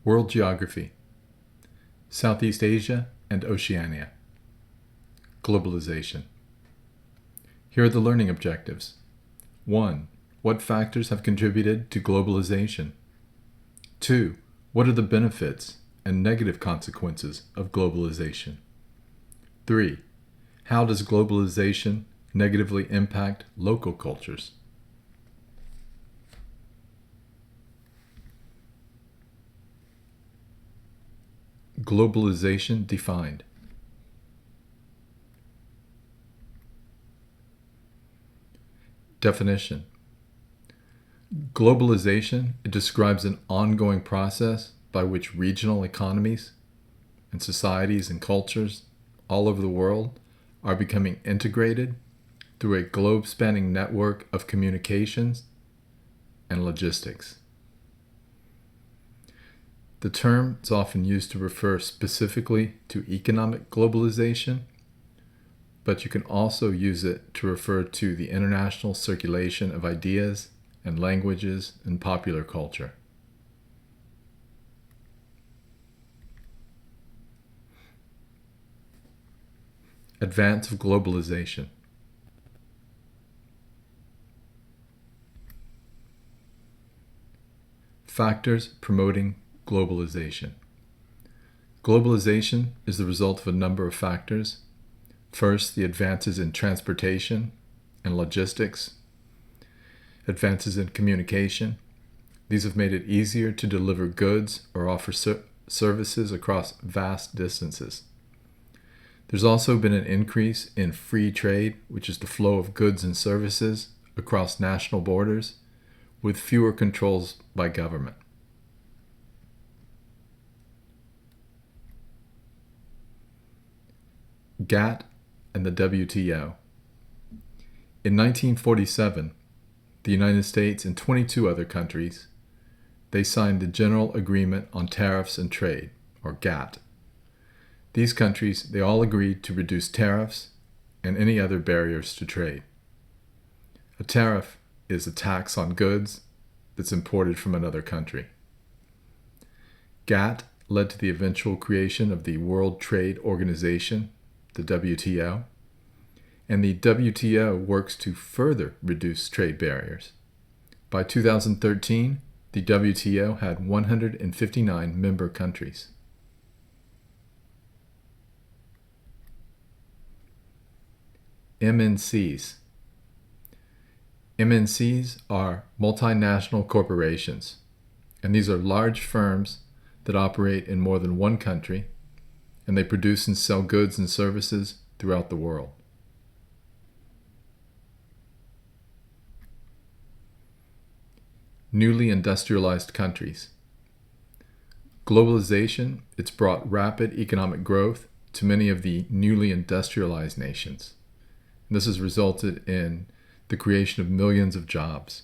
World Geography, Southeast Asia and Oceania, Globalization. Here are the learning objectives. 1. What factors have contributed to globalization? 2. What are the benefits and negative consequences of globalization? 3. How does globalization negatively impact local cultures? Globalization defined. Definition. Globalization, it describes an ongoing process by which regional economies and societies and cultures all over the world are becoming integrated through a globe-spanning network of communications and logistics. The term is often used to refer specifically to economic globalization, but you can also use it to refer to the international circulation of ideas and languages and popular culture. Advance of globalization. Factors promoting globalization. Globalization is the result of a number of factors. First, the advances in transportation and logistics, advances in communication. These have made it easier to deliver goods or offer services across vast distances. There's also been an increase in free trade, which is the flow of goods and services across national borders with fewer controls by government. GATT and the WTO. In 1947, the United States and 22 other countries, they signed the General Agreement on Tariffs and Trade, or GATT. These countries, they all agreed to reduce tariffs and any other barriers to trade. A tariff is a tax on goods that's imported from another country. GATT led to the eventual creation of the World Trade Organization, the WTO, and the WTO works to further reduce trade barriers. By 2013, the WTO had 159 member countries. MNCs. MNCs are multinational corporations, and these are large firms that operate in more than one country, and they produce and sell goods and services throughout the world. Newly industrialized countries. Globalization, it's brought rapid economic growth to many of the newly industrialized nations. This has resulted in the creation of millions of jobs.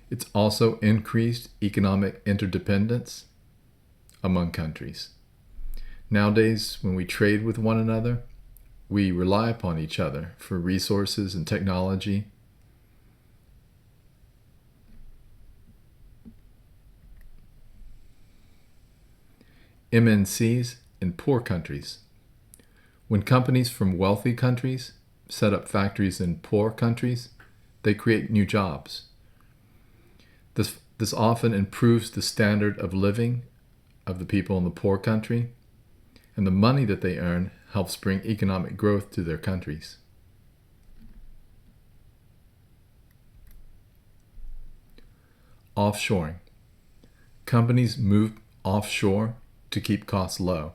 It's also increased economic interdependence among countries. Nowadays, when we trade with one another, we rely upon each other for resources and technology. MNCs in poor countries. When companies from wealthy countries set up factories in poor countries, they create new jobs. This often improves the standard of living of the people in the poor country, and the money that they earn helps bring economic growth to their countries. Offshoring. Companies move offshore to keep costs low.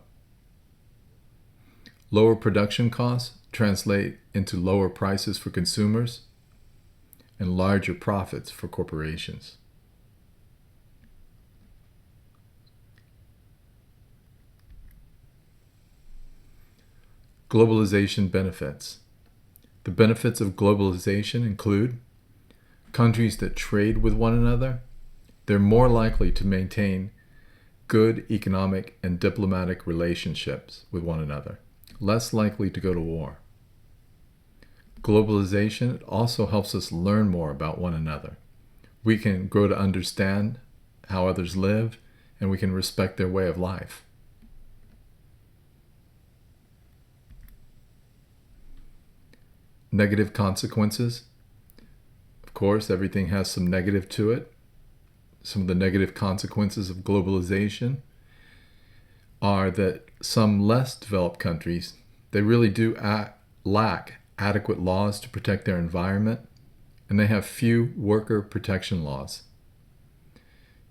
Lower production costs translate into lower prices for consumers and larger profits for corporations. Globalization benefits. The benefits of globalization include countries that trade with one another. They're more likely to maintain good economic and diplomatic relationships with one another, less likely to go to war. Globalization also helps us learn more about one another. We can grow to understand how others live and we can respect their way of life. Negative consequences. Of course, everything has some negative to it. Some of the negative consequences of globalization are that some less developed countries, they really do lack adequate laws to protect their environment, and they have few worker protection laws.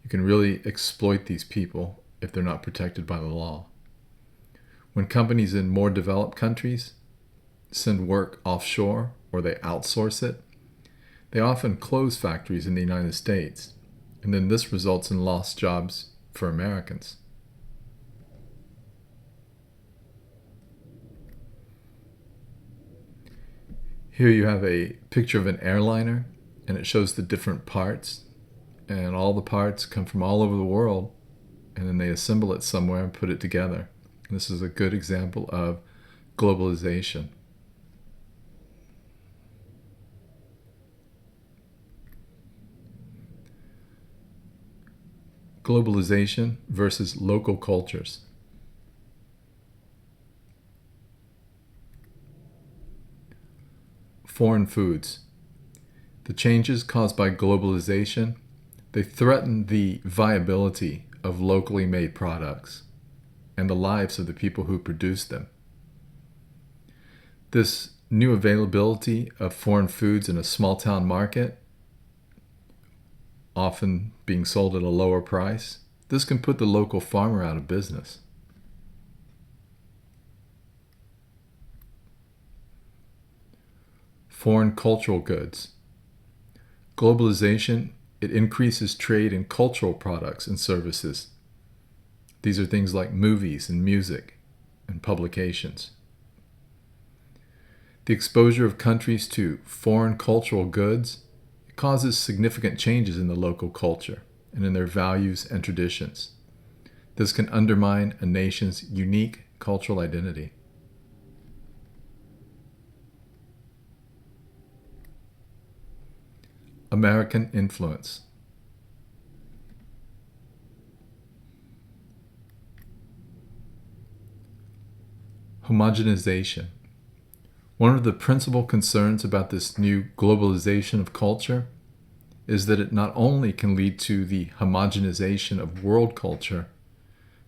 You can really exploit these people if they're not protected by the law. When companies in more developed countries send work offshore or they outsource it, they often close factories in the United States, and then this results in lost jobs for Americans. Here you have a picture of an airliner, and it shows the different parts, and all the parts come from all over the world, and then they assemble it somewhere and put it together. And this is a good example of globalization. Globalization versus local cultures. Foreign foods. The changes caused by globalization, they threaten the viability of locally made products and the lives of the people who produce them. This new availability of foreign foods in a small town market, often being sold at a lower price, this can put the local farmer out of business. Foreign cultural goods. Globalization, it increases trade in cultural products and services. These are things like movies and music and publications. The exposure of countries to foreign cultural goods causes significant changes in the local culture and in their values and traditions. This can undermine a nation's unique cultural identity. American influence. Homogenization. One of the principal concerns about this new globalization of culture is that it not only can lead to the homogenization of world culture,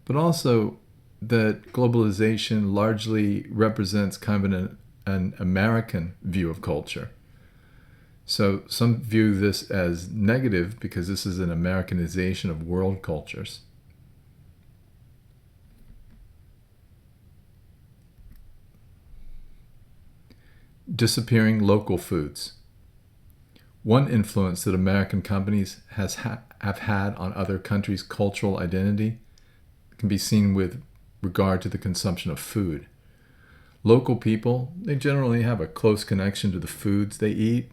but also that globalization largely represents kind of an American view of culture. So some view this as negative because this is an Americanization of world cultures. Disappearing local foods. One influence that American companies have had on other countries' cultural identity can be seen with regard to the consumption of food. Local people, they generally have a close connection to the foods they eat,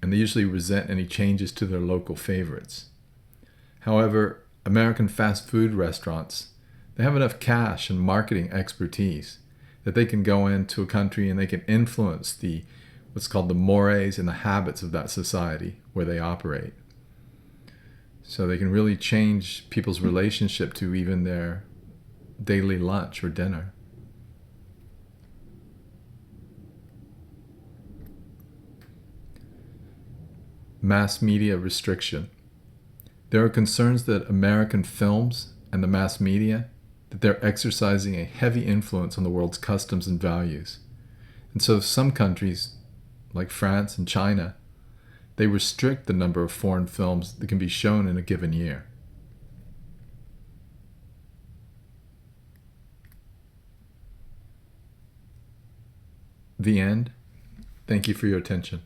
and they usually resent any changes to their local favorites. However, American fast food restaurants, they have enough cash and marketing expertise that they can go into a country and they can influence what's called the mores and the habits of that society where they operate. So they can really change people's relationship to even their daily lunch or dinner. Mass media restriction. There are concerns that American films and the mass media, that they're exercising a heavy influence on the world's customs and values. And so some countries, like France and China, they restrict the number of foreign films that can be shown in a given year. The end. Thank you for your attention.